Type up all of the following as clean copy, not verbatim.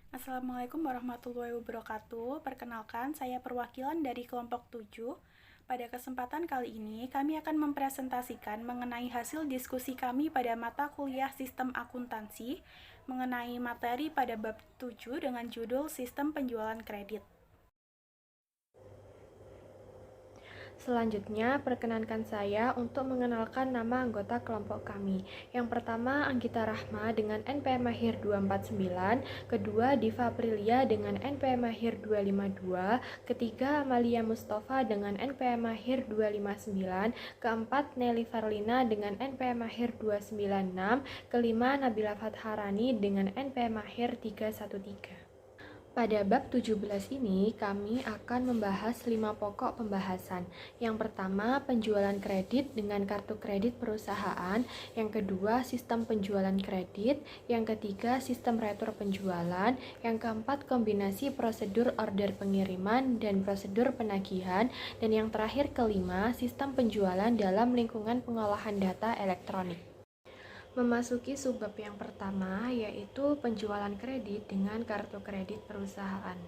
Assalamualaikum warahmatullahi wabarakatuh. Perkenalkan, saya perwakilan dari kelompok 7. Pada kesempatan kali ini, kami akan mempresentasikan mengenai hasil diskusi kami pada mata kuliah Sistem Akuntansi mengenai materi pada bab 7 dengan judul Sistem Penjualan Kredit. Selanjutnya, perkenankan saya untuk mengenalkan nama anggota kelompok kami. Yang pertama, Anggita Rahma dengan NPM Mahir 249, kedua, Diva Aprilia dengan NPM Mahir 252, ketiga, Amalia Mustafa dengan NPM Mahir 259, keempat, Nelly Farlina dengan NPM Mahir 296, kelima, Nabila Fatharani dengan NPM Mahir 313. Pada bab 17 ini, kami akan membahas 5 pokok pembahasan. Yang pertama, penjualan kredit dengan kartu kredit perusahaan. Yang kedua, sistem penjualan kredit. Yang ketiga, sistem retur penjualan. Yang keempat, kombinasi prosedur order pengiriman dan prosedur penagihan. Dan yang terakhir, kelima, sistem penjualan dalam lingkungan pengolahan data elektronik. Memasuki subbab yang pertama, yaitu penjualan kredit dengan kartu kredit perusahaan.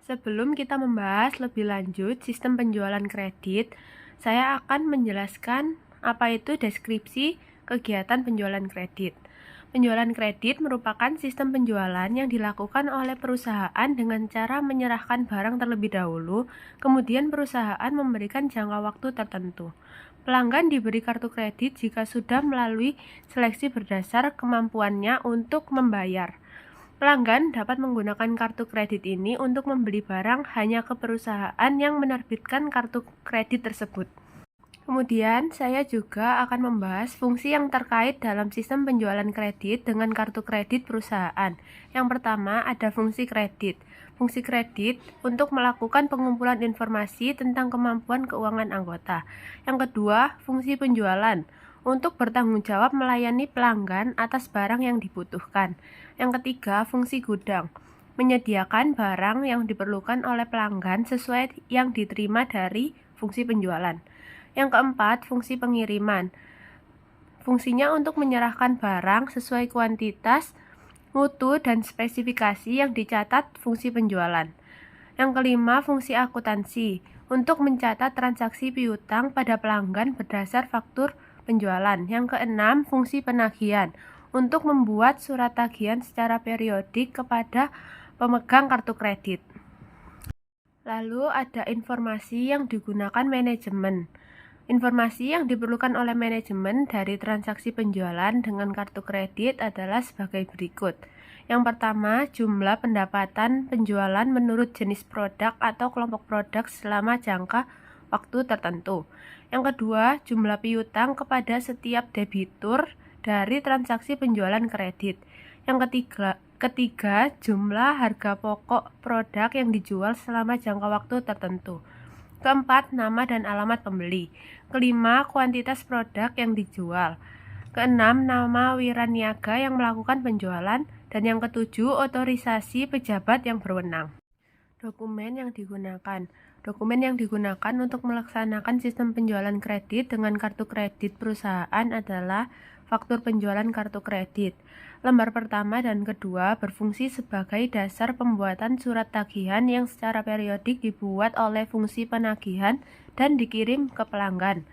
Sebelum kita membahas lebih lanjut sistem penjualan kredit, saya akan menjelaskan apa itu deskripsi kegiatan penjualan kredit. Penjualan kredit merupakan sistem penjualan yang dilakukan oleh perusahaan dengan cara menyerahkan barang terlebih dahulu, kemudian perusahaan memberikan jangka waktu tertentu. Pelanggan diberi kartu kredit jika sudah melalui seleksi berdasar kemampuannya untuk membayar. Pelanggan dapat menggunakan kartu kredit ini untuk membeli barang hanya ke perusahaan yang menerbitkan kartu kredit tersebut. Kemudian, saya juga akan membahas fungsi yang terkait dalam sistem penjualan kredit dengan kartu kredit perusahaan. Yang pertama, ada fungsi kredit. Fungsi kredit untuk melakukan pengumpulan informasi tentang kemampuan keuangan anggota. Yang kedua, fungsi penjualan untuk bertanggung jawab melayani pelanggan atas barang yang dibutuhkan. Yang ketiga, fungsi gudang, menyediakan barang yang diperlukan oleh pelanggan sesuai yang diterima dari fungsi penjualan. Yang keempat, fungsi pengiriman. Fungsinya untuk menyerahkan barang sesuai kuantitas, mutu, dan spesifikasi yang dicatat fungsi penjualan. Yang kelima, fungsi akuntansi, untuk mencatat transaksi piutang pada pelanggan berdasar faktur penjualan. Yang keenam, fungsi penagihan, untuk membuat surat tagihan secara periodik kepada pemegang kartu kredit. Lalu ada informasi yang digunakan manajemen. Informasi yang diperlukan oleh manajemen dari transaksi penjualan dengan kartu kredit adalah sebagai berikut. Yang pertama, jumlah pendapatan penjualan menurut jenis produk atau kelompok produk selama jangka waktu tertentu. Yang kedua, jumlah piutang kepada setiap debitur dari transaksi penjualan kredit. Yang ketiga, jumlah harga pokok produk yang dijual selama jangka waktu tertentu. Keempat, nama dan alamat pembeli. Kelima, kuantitas produk yang dijual. Keenam, nama wiraniaga yang melakukan penjualan. Dan yang ketujuh, otorisasi pejabat yang berwenang. Dokumen yang digunakan. Dokumen yang digunakan untuk melaksanakan sistem penjualan kredit dengan kartu kredit perusahaan adalah faktur penjualan kartu kredit. Lembar pertama dan kedua berfungsi sebagai dasar pembuatan surat tagihan yang secara periodik dibuat oleh fungsi penagihan dan dikirim ke pelanggan.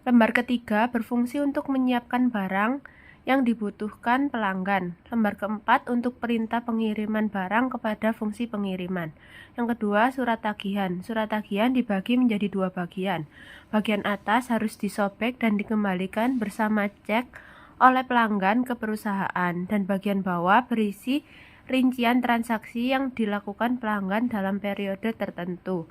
Lembar ketiga berfungsi untuk menyiapkan barang yang dibutuhkan pelanggan. Lembar keempat untuk perintah pengiriman barang kepada fungsi pengiriman. Yang kedua, surat tagihan. Surat tagihan dibagi menjadi dua bagian. Bagian atas harus disobek dan dikembalikan bersama cek oleh pelanggan ke perusahaan, dan bagian bawah berisi rincian transaksi yang dilakukan pelanggan dalam periode tertentu.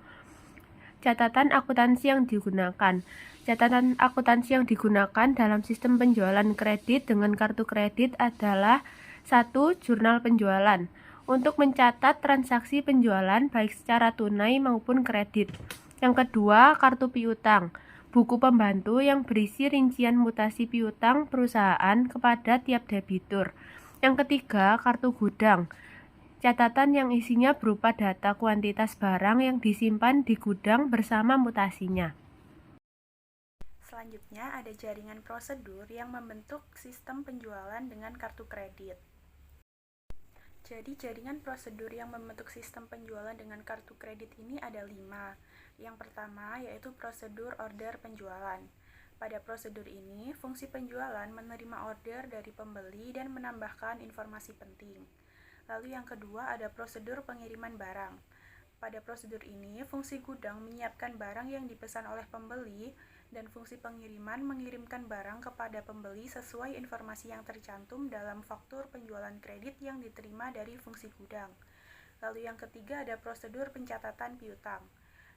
Catatan akuntansi yang digunakan. Catatan akuntansi yang digunakan dalam sistem penjualan kredit dengan kartu kredit adalah 1. Jurnal penjualan, untuk mencatat transaksi penjualan baik secara tunai maupun kredit. Yang kedua, kartu piutang, buku pembantu yang berisi rincian mutasi piutang perusahaan kepada tiap debitur. Yang ketiga, kartu gudang, catatan yang isinya berupa data kuantitas barang yang disimpan di gudang bersama mutasinya. Selanjutnya ada jaringan prosedur yang membentuk sistem penjualan dengan kartu kredit. Jadi jaringan prosedur yang membentuk sistem penjualan dengan kartu kredit ini ada 5. Yang pertama yaitu prosedur order penjualan. Pada prosedur ini, fungsi penjualan menerima order dari pembeli dan menambahkan informasi penting. Lalu yang kedua ada prosedur pengiriman barang. Pada prosedur ini, fungsi gudang menyiapkan barang yang dipesan oleh pembeli dan fungsi pengiriman mengirimkan barang kepada pembeli sesuai informasi yang tercantum dalam faktur penjualan kredit yang diterima dari fungsi gudang. Lalu yang ketiga ada prosedur pencatatan piutang.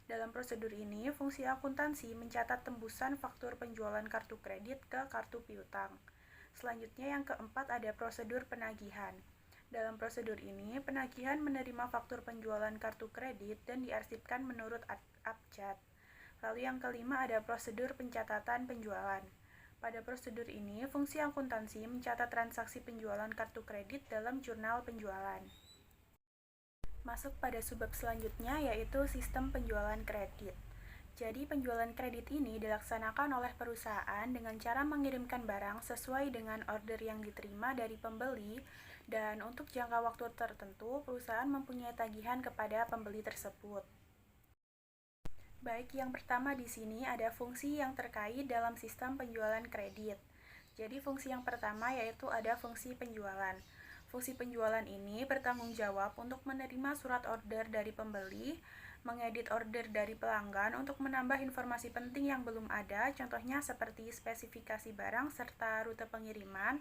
Dalam prosedur ini, fungsi akuntansi mencatat tembusan faktur penjualan kartu kredit ke kartu piutang. Selanjutnya yang keempat ada prosedur penagihan. Dalam prosedur ini, penagihan menerima faktur penjualan kartu kredit dan diarsipkan menurut abjad. Lalu yang kelima ada prosedur pencatatan penjualan. Pada prosedur ini, fungsi akuntansi mencatat transaksi penjualan kartu kredit dalam jurnal penjualan. Masuk pada subbab selanjutnya yaitu sistem penjualan kredit. Jadi penjualan kredit ini dilaksanakan oleh perusahaan dengan cara mengirimkan barang sesuai dengan order yang diterima dari pembeli dan untuk jangka waktu tertentu perusahaan mempunyai tagihan kepada pembeli tersebut. Baik, yang pertama di sini ada fungsi yang terkait dalam sistem penjualan kredit. Jadi fungsi yang pertama yaitu ada fungsi penjualan. Fungsi penjualan ini bertanggung jawab untuk menerima surat order dari pembeli, mengedit order dari pelanggan untuk menambah informasi penting yang belum ada, contohnya seperti spesifikasi barang serta rute pengiriman,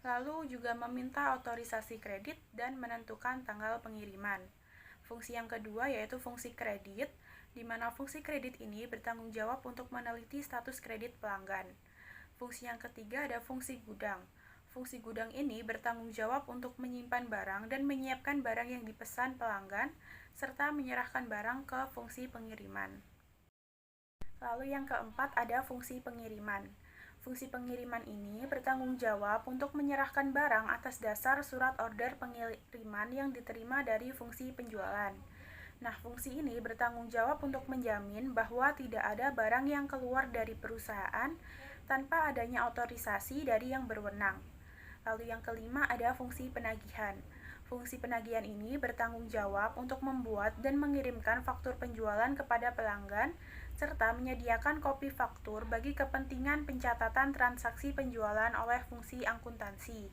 lalu juga meminta otorisasi kredit dan menentukan tanggal pengiriman. Fungsi yang kedua yaitu fungsi kredit, di mana fungsi kredit ini bertanggung jawab untuk meneliti status kredit pelanggan. Fungsi yang ketiga ada fungsi gudang. Fungsi gudang ini bertanggung jawab untuk menyimpan barang dan menyiapkan barang yang dipesan pelanggan, serta menyerahkan barang ke fungsi pengiriman. Lalu yang keempat ada fungsi pengiriman. Fungsi pengiriman ini bertanggung jawab untuk menyerahkan barang atas dasar surat order pengiriman yang diterima dari fungsi penjualan. Nah, fungsi ini bertanggung jawab untuk menjamin bahwa tidak ada barang yang keluar dari perusahaan tanpa adanya otorisasi dari yang berwenang. Lalu yang kelima ada fungsi penagihan. Fungsi penagihan ini bertanggung jawab untuk membuat dan mengirimkan faktur penjualan kepada pelanggan, serta menyediakan kopi faktur bagi kepentingan pencatatan transaksi penjualan oleh fungsi akuntansi.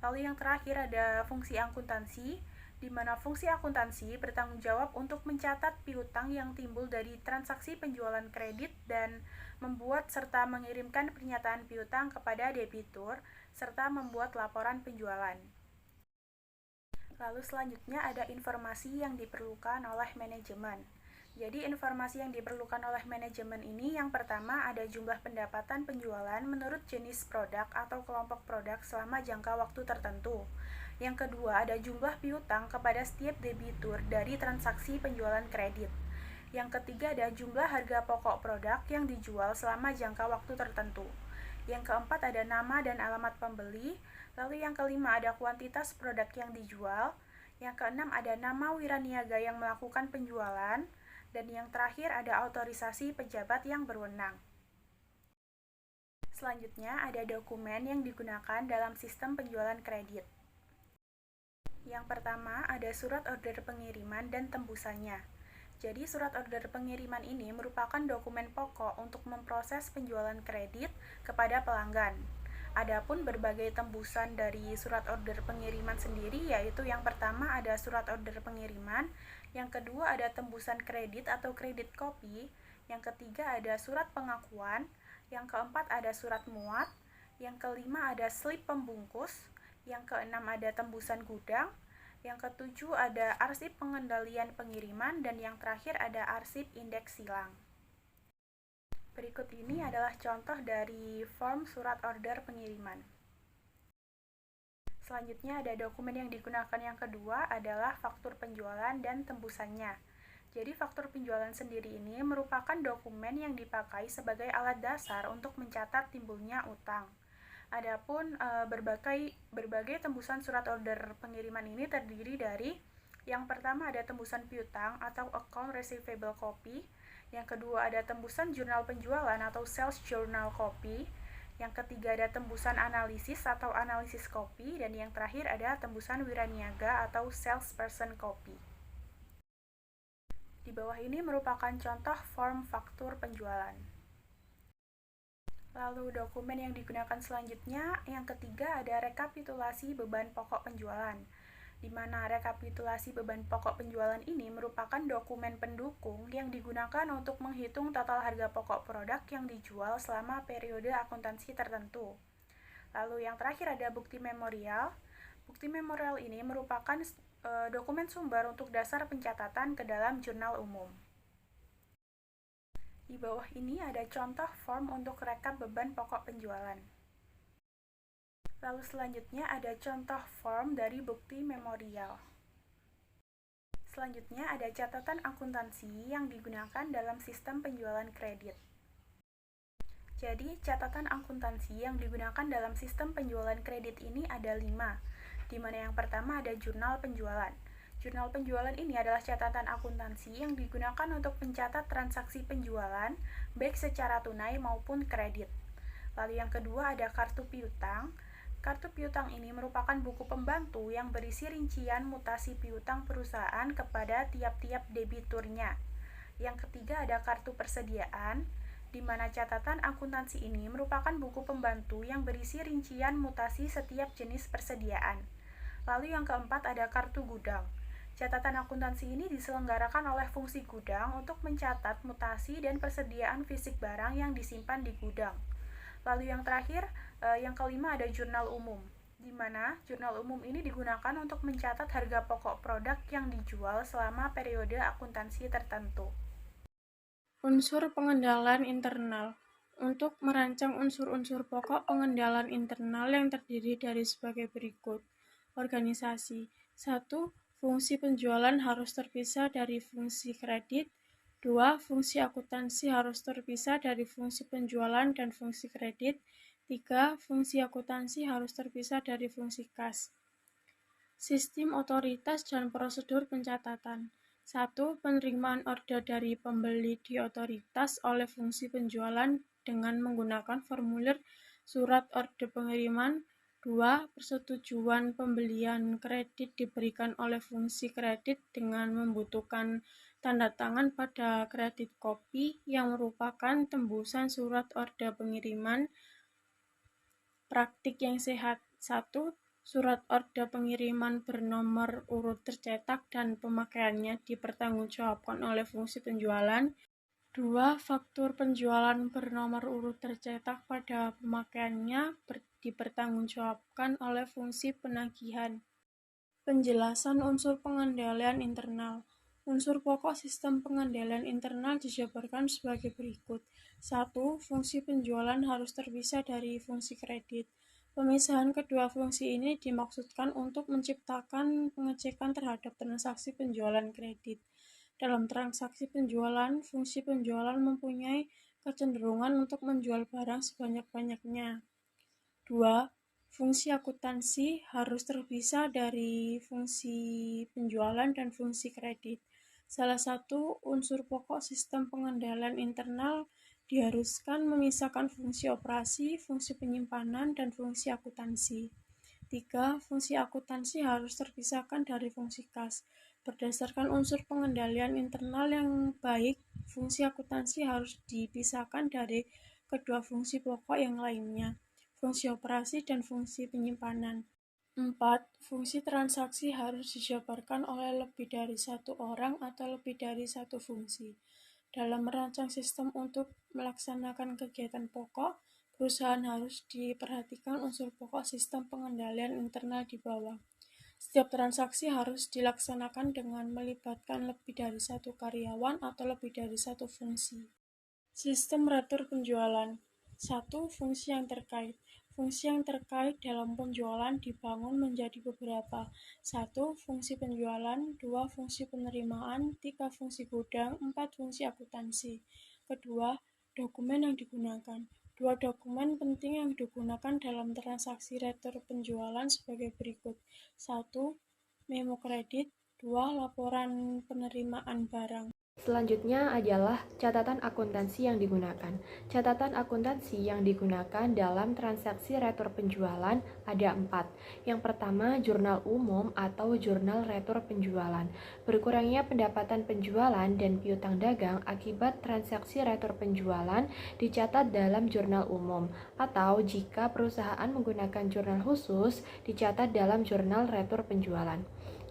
Lalu yang terakhir ada fungsi akuntansi, di mana fungsi akuntansi bertanggung jawab untuk mencatat piutang yang timbul dari transaksi penjualan kredit dan membuat serta mengirimkan pernyataan piutang kepada debitur, serta membuat laporan penjualan. Lalu selanjutnya ada informasi yang diperlukan oleh manajemen. Jadi informasi yang diperlukan oleh manajemen ini yang pertama ada jumlah pendapatan penjualan menurut jenis produk atau kelompok produk selama jangka waktu tertentu. Yang kedua ada jumlah piutang kepada setiap debitur dari transaksi penjualan kredit. Yang ketiga ada jumlah harga pokok produk yang dijual selama jangka waktu tertentu. Yang keempat ada nama dan alamat pembeli. Lalu yang kelima ada kuantitas produk yang dijual. Yang keenam ada nama wiraniaga yang melakukan penjualan. Dan yang terakhir ada otorisasi pejabat yang berwenang. Selanjutnya ada dokumen yang digunakan dalam sistem penjualan kredit. Yang pertama ada surat order pengiriman dan tembusannya. Jadi surat order pengiriman ini merupakan dokumen pokok untuk memproses penjualan kredit kepada pelanggan. Adapun berbagai tembusan dari surat order pengiriman sendiri yaitu yang pertama ada surat order pengiriman, yang kedua ada tembusan kredit atau kredit copy, yang ketiga ada surat pengakuan, yang keempat ada surat muat, yang kelima ada slip pembungkus, yang keenam ada tembusan gudang, yang ketujuh ada arsip pengendalian pengiriman, dan yang terakhir ada arsip indeks silang. Berikut ini adalah contoh dari form surat order pengiriman. Selanjutnya ada dokumen yang digunakan yang kedua adalah faktur penjualan dan tembusannya. Jadi faktur penjualan sendiri ini merupakan dokumen yang dipakai sebagai alat dasar untuk mencatat timbulnya utang. Adapun berbagai tembusan surat order pengiriman ini terdiri dari yang pertama ada tembusan piutang atau account receivable copy, yang kedua ada tembusan jurnal penjualan atau sales journal copy, Yang ketiga ada tembusan analisis atau analisis copy, dan yang terakhir ada tembusan wiraniaga atau salesperson copy. Di bawah ini merupakan contoh form faktur penjualan. Lalu dokumen yang digunakan selanjutnya, yang ketiga ada rekapitulasi beban pokok penjualan, di mana rekapitulasi beban pokok penjualan ini merupakan dokumen pendukung yang digunakan untuk menghitung total harga pokok produk yang dijual selama periode akuntansi tertentu. Lalu yang terakhir ada bukti memorial. Bukti memorial ini merupakan dokumen sumber untuk dasar pencatatan ke dalam jurnal umum. Di bawah ini ada contoh form untuk rekap beban pokok penjualan. Lalu selanjutnya ada contoh form dari bukti memorial. Selanjutnya ada catatan akuntansi yang digunakan dalam sistem penjualan kredit. Jadi, catatan akuntansi yang digunakan dalam sistem penjualan kredit ini ada 5, di mana yang pertama ada jurnal penjualan. Jurnal penjualan ini adalah catatan akuntansi yang digunakan untuk mencatat transaksi penjualan, baik secara tunai maupun kredit. Lalu yang kedua ada kartu piutang. Kartu piutang ini merupakan buku pembantu yang berisi rincian mutasi piutang perusahaan kepada tiap-tiap debiturnya. Yang ketiga ada kartu persediaan, di mana catatan akuntansi ini merupakan buku pembantu yang berisi rincian mutasi setiap jenis persediaan. Lalu yang keempat ada kartu gudang. Catatan akuntansi ini diselenggarakan oleh fungsi gudang untuk mencatat mutasi dan persediaan fisik barang yang disimpan di gudang. Lalu yang terakhir, yang kelima ada jurnal umum, di mana jurnal umum ini digunakan untuk mencatat harga pokok produk yang dijual selama periode akuntansi tertentu. Unsur pengendalian internal. Untuk merancang unsur-unsur pokok pengendalian internal yang terdiri dari sebagai berikut. Organisasi. 1. Fungsi penjualan harus terpisah dari fungsi kredit. 2. Fungsi akuntansi harus terpisah dari fungsi penjualan dan fungsi kredit. 3. Fungsi akuntansi harus terpisah dari fungsi kas. Sistem otoritas dan prosedur pencatatan. 1. Penerimaan order dari pembeli di otoritas oleh fungsi penjualan dengan menggunakan formulir surat order pengiriman. 2. Persetujuan pembelian kredit diberikan oleh fungsi kredit dengan membutuhkan tanda tangan pada kredit copy yang merupakan tembusan surat order pengiriman. Praktik yang sehat. 1. Surat order pengiriman bernomor urut tercetak dan pemakaiannya dipertanggungjawabkan oleh fungsi penjualan. 2. Faktur penjualan bernomor urut tercetak pada pemakaiannya dipertanggungjawabkan oleh fungsi penagihan. Penjelasan unsur pengendalian internal. Unsur pokok sistem pengendalian internal dijabarkan sebagai berikut. 1. Fungsi penjualan harus terpisah dari fungsi kredit. Pemisahan kedua fungsi ini dimaksudkan untuk menciptakan pengecekan terhadap transaksi penjualan kredit. Dalam transaksi penjualan, fungsi penjualan mempunyai kecenderungan untuk menjual barang sebanyak-banyaknya. 2. Fungsi akuntansi harus terpisah dari fungsi penjualan dan fungsi kredit. Salah satu unsur pokok sistem pengendalian internal diharuskan memisahkan fungsi operasi, fungsi penyimpanan, dan fungsi akuntansi. 3. Fungsi akuntansi harus terpisahkan dari fungsi kas. Berdasarkan unsur pengendalian internal yang baik, fungsi akuntansi harus dipisahkan dari kedua fungsi pokok yang lainnya, fungsi operasi dan fungsi penyimpanan. 4. Fungsi transaksi harus dijabarkan oleh lebih dari satu orang atau lebih dari satu fungsi. Dalam merancang sistem untuk melaksanakan kegiatan pokok, perusahaan harus diperhatikan unsur pokok sistem pengendalian internal di bawah. Setiap transaksi harus dilaksanakan dengan melibatkan lebih dari satu karyawan atau lebih dari satu fungsi. Sistem ratur penjualan. 1. Fungsi yang terkait. Fungsi yang terkait dalam penjualan dibangun menjadi beberapa. 1. Fungsi penjualan. 2. Fungsi penerimaan. 3. Fungsi gudang. 4. Fungsi akuntansi. Kedua, dokumen yang digunakan. 2 dokumen penting yang digunakan dalam transaksi ratur penjualan sebagai berikut. 1. Memo kredit. 2. Laporan penerimaan barang. Selanjutnya adalah catatan akuntansi yang digunakan. Catatan akuntansi yang digunakan dalam transaksi retur penjualan ada 4. Yang pertama, jurnal umum atau jurnal retur penjualan. Berkurangnya pendapatan penjualan dan piutang dagang akibat transaksi retur penjualan dicatat dalam jurnal umum, atau jika perusahaan menggunakan jurnal khusus, dicatat dalam jurnal retur penjualan.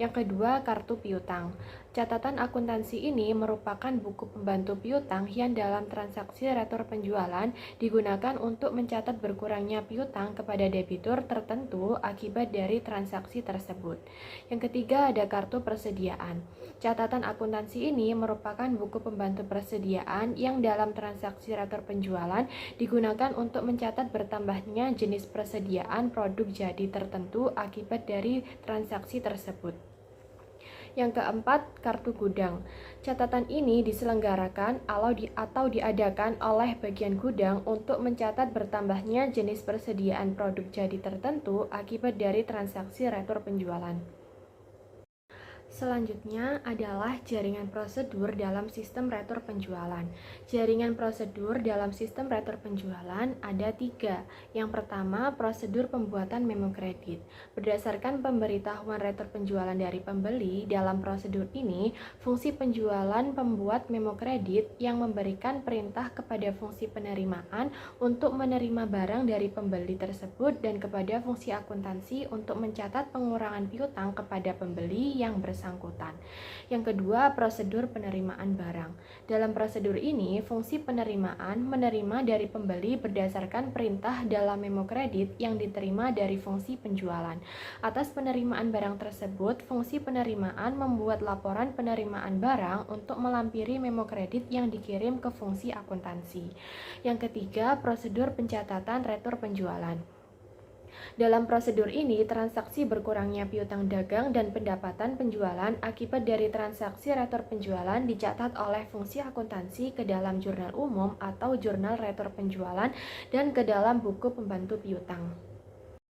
Yang kedua, kartu piutang. Catatan akuntansi ini merupakan buku pembantu piutang yang dalam transaksi retur penjualan digunakan untuk mencatat berkurangnya piutang kepada debitur tertentu akibat dari transaksi tersebut. Yang ketiga ada kartu persediaan. Catatan akuntansi ini merupakan buku pembantu persediaan yang dalam transaksi retur penjualan digunakan untuk mencatat bertambahnya jenis persediaan produk jadi tertentu akibat dari transaksi tersebut. Yang keempat, kartu gudang. Catatan ini diselenggarakan atau diadakan oleh bagian gudang untuk mencatat bertambahnya jenis persediaan produk jadi tertentu akibat dari transaksi retur penjualan. Selanjutnya adalah jaringan prosedur dalam sistem retur penjualan. Jaringan prosedur dalam sistem retur penjualan ada 3. Yang pertama, prosedur pembuatan memo kredit. Berdasarkan pemberitahuan retur penjualan dari pembeli, dalam prosedur ini, fungsi penjualan membuat memo kredit yang memberikan perintah kepada fungsi penerimaan untuk menerima barang dari pembeli tersebut dan kepada fungsi akuntansi untuk mencatat pengurangan piutang kepada pembeli yang bersangkutan. Yang kedua, prosedur penerimaan barang. Dalam prosedur ini, fungsi penerimaan menerima dari pembeli berdasarkan perintah dalam memo kredit yang diterima dari fungsi penjualan. Atas penerimaan barang tersebut, fungsi penerimaan membuat laporan penerimaan barang untuk melampiri memo kredit yang dikirim ke fungsi akuntansi. Yang ketiga, prosedur pencatatan retur penjualan. Dalam prosedur ini, transaksi berkurangnya piutang dagang dan pendapatan penjualan akibat dari transaksi retur penjualan dicatat oleh fungsi akuntansi ke dalam jurnal umum atau jurnal retur penjualan dan ke dalam buku pembantu piutang.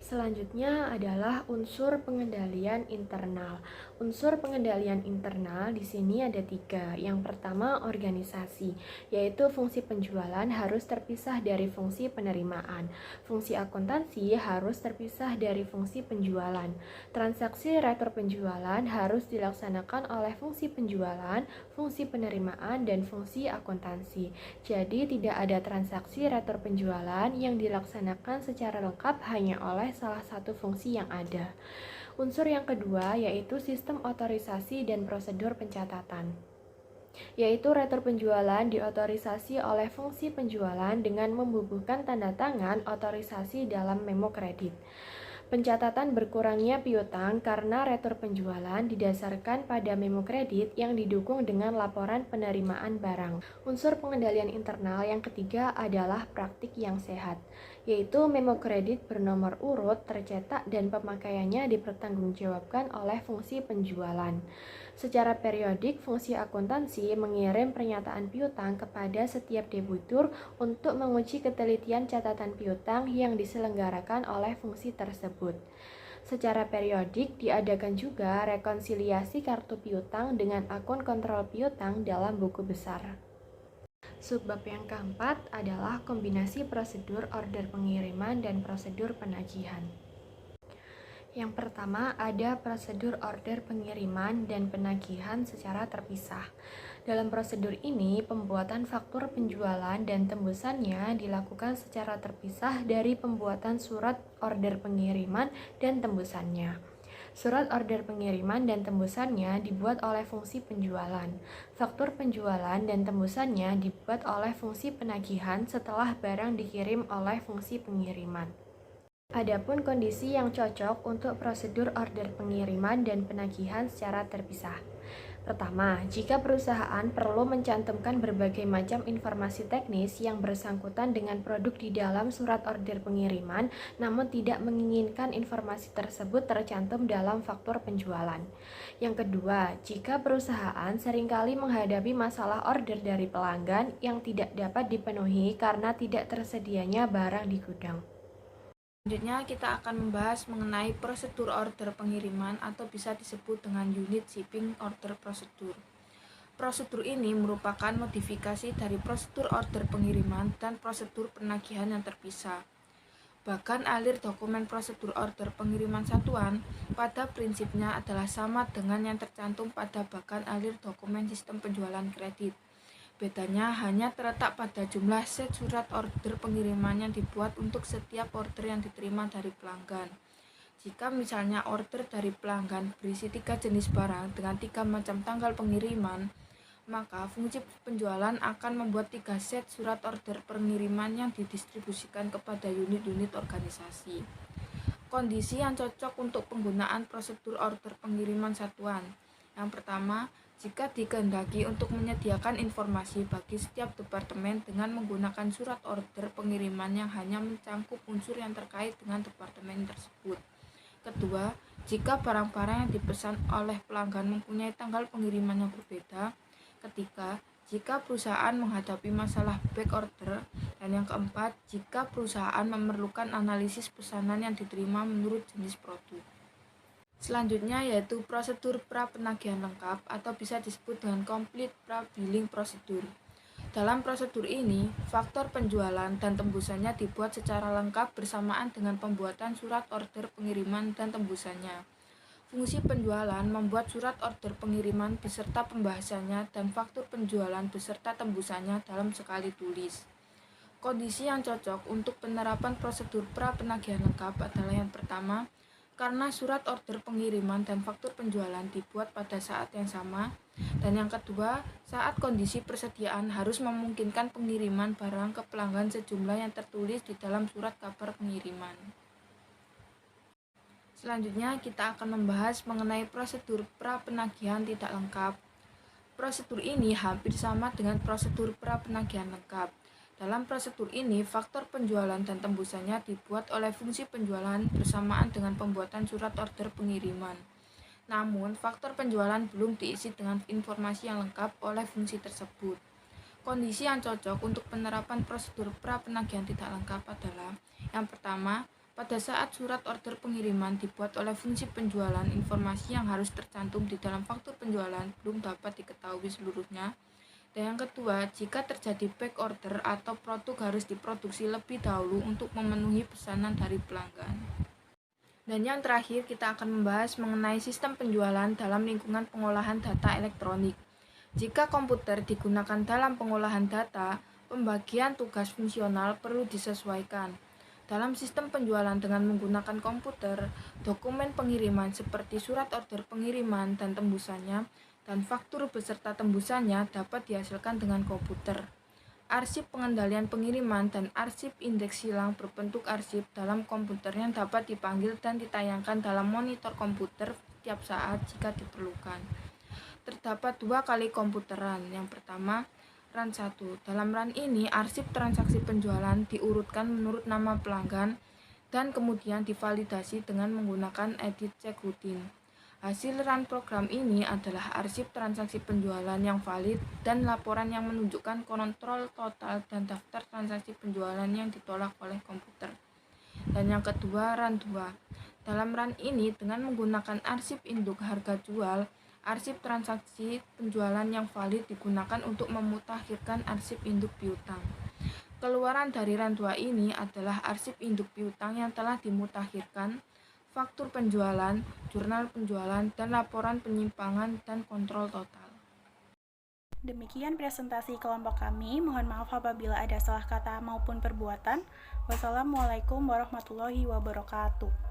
Selanjutnya adalah unsur pengendalian internal. Unsur pengendalian internal di sini ada 3. Yang pertama, organisasi, yaitu fungsi penjualan harus terpisah dari fungsi penerimaan. Fungsi akuntansi harus terpisah dari fungsi penjualan. Transaksi retur penjualan harus dilaksanakan oleh fungsi penjualan, fungsi penerimaan, dan fungsi akuntansi. Jadi tidak ada transaksi retur penjualan yang dilaksanakan secara lengkap hanya oleh salah satu fungsi yang ada. Unsur yang kedua yaitu sistem otorisasi dan prosedur pencatatan, yaitu retur penjualan diotorisasi oleh fungsi penjualan dengan membubuhkan tanda tangan otorisasi dalam memo kredit. Pencatatan berkurangnya piutang karena retur penjualan didasarkan pada memo kredit yang didukung dengan laporan penerimaan barang. Unsur pengendalian internal yang ketiga adalah praktik yang sehat, yaitu memo kredit bernomor urut tercetak dan pemakaiannya dipertanggungjawabkan oleh fungsi penjualan. Secara periodik, fungsi akuntansi mengirim pernyataan piutang kepada setiap debitur untuk menguji ketelitian catatan piutang yang diselenggarakan oleh fungsi tersebut. Secara periodik diadakan juga rekonsiliasi kartu piutang dengan akun kontrol piutang dalam buku besar. Subbab yang keempat adalah kombinasi prosedur order pengiriman dan prosedur penagihan. Yang pertama ada prosedur order pengiriman dan penagihan secara terpisah. Dalam prosedur ini, pembuatan faktur penjualan dan tembusannya dilakukan secara terpisah dari pembuatan surat order pengiriman dan tembusannya. Surat order pengiriman dan tembusannya dibuat oleh fungsi penjualan. Faktur penjualan dan tembusannya dibuat oleh fungsi penagihan setelah barang dikirim oleh fungsi pengiriman. Adapun kondisi yang cocok untuk prosedur order pengiriman dan penagihan secara terpisah. Pertama, jika perusahaan perlu mencantumkan berbagai macam informasi teknis yang bersangkutan dengan produk di dalam surat order pengiriman, namun tidak menginginkan informasi tersebut tercantum dalam faktur penjualan. Yang kedua, jika perusahaan seringkali menghadapi masalah order dari pelanggan yang tidak dapat dipenuhi karena tidak tersedianya barang di gudang. Selanjutnya kita akan membahas mengenai prosedur order pengiriman atau bisa disebut dengan unit shipping order procedure. Prosedur ini merupakan modifikasi dari prosedur order pengiriman dan prosedur penagihan yang terpisah. Bahkan alir dokumen prosedur order pengiriman satuan pada prinsipnya adalah sama dengan yang tercantum pada bahkan alir dokumen sistem penjualan kredit. Bedanya hanya terletak pada jumlah set surat order pengiriman yang dibuat untuk setiap order yang diterima dari pelanggan. Jika misalnya order dari pelanggan berisi 3 jenis barang dengan 3 macam tanggal pengiriman, maka fungsi penjualan akan membuat 3 set surat order pengiriman yang didistribusikan kepada unit-unit organisasi. Kondisi yang cocok untuk penggunaan prosedur order pengiriman satuan. Yang pertama, jika dikehendaki untuk menyediakan informasi bagi setiap departemen dengan menggunakan surat order pengiriman yang hanya mencangkup unsur yang terkait dengan departemen tersebut. Kedua, jika barang-barang yang dipesan oleh pelanggan mempunyai tanggal pengiriman yang berbeda. Ketiga, jika perusahaan menghadapi masalah back order. Dan yang keempat, jika perusahaan memerlukan analisis pesanan yang diterima menurut jenis produk. Selanjutnya yaitu prosedur pra-penagihan lengkap atau bisa disebut dengan complete pra-billing procedure. Dalam prosedur ini, faktor penjualan dan tembusannya dibuat secara lengkap bersamaan dengan pembuatan surat order pengiriman dan tembusannya. Fungsi penjualan membuat surat order pengiriman beserta pembahasannya dan faktur penjualan beserta tembusannya dalam sekali tulis. Kondisi yang cocok untuk penerapan prosedur pra-penagihan lengkap adalah yang pertama, karena surat order pengiriman dan faktur penjualan dibuat pada saat yang sama, dan yang kedua, saat kondisi persediaan harus memungkinkan pengiriman barang ke pelanggan sejumlah yang tertulis di dalam surat kabar pengiriman. Selanjutnya kita akan membahas mengenai prosedur pra-penagihan tidak lengkap. Prosedur ini hampir sama dengan prosedur pra-penagihan lengkap. Dalam prosedur ini, faktor penjualan dan tembusannya dibuat oleh fungsi penjualan bersamaan dengan pembuatan surat order pengiriman. Namun, faktor penjualan belum diisi dengan informasi yang lengkap oleh fungsi tersebut. Kondisi yang cocok untuk penerapan prosedur pra-penagihan tidak lengkap adalah yang pertama, pada saat surat order pengiriman dibuat oleh fungsi penjualan, informasi yang harus tercantum di dalam faktur penjualan belum dapat diketahui seluruhnya. Dan yang kedua, jika terjadi back order atau produk harus diproduksi lebih dahulu untuk memenuhi pesanan dari pelanggan. Dan yang terakhir, kita akan membahas mengenai sistem penjualan dalam lingkungan pengolahan data elektronik. Jika komputer digunakan dalam pengolahan data, pembagian tugas fungsional perlu disesuaikan. Dalam sistem penjualan dengan menggunakan komputer, dokumen pengiriman seperti surat order pengiriman dan tembusannya, dan faktur beserta tembusannya dapat dihasilkan dengan komputer. Arsip pengendalian pengiriman dan arsip indeks silang berbentuk arsip dalam komputer yang dapat dipanggil dan ditayangkan dalam monitor komputer setiap saat jika diperlukan. Terdapat 2 kali komputeran. Yang pertama, RAN 1. Dalam RAN ini, arsip transaksi penjualan diurutkan menurut nama pelanggan dan kemudian divalidasi dengan menggunakan edit cek rutin. Hasil RAN program ini adalah arsip transaksi penjualan yang valid dan laporan yang menunjukkan kontrol total dan daftar transaksi penjualan yang ditolak oleh komputer. Dan yang kedua, RAN 2. Dalam RAN ini, dengan menggunakan arsip induk harga jual, arsip transaksi penjualan yang valid digunakan untuk memutakhirkan arsip induk piutang. Keluaran dari RAN 2 ini adalah arsip induk piutang yang telah dimutakhirkan, faktur penjualan, jurnal penjualan, dan laporan penyimpangan dan kontrol total. Demikian presentasi kelompok kami. Mohon maaf apabila ada salah kata maupun perbuatan. Wassalamualaikum warahmatullahi wabarakatuh.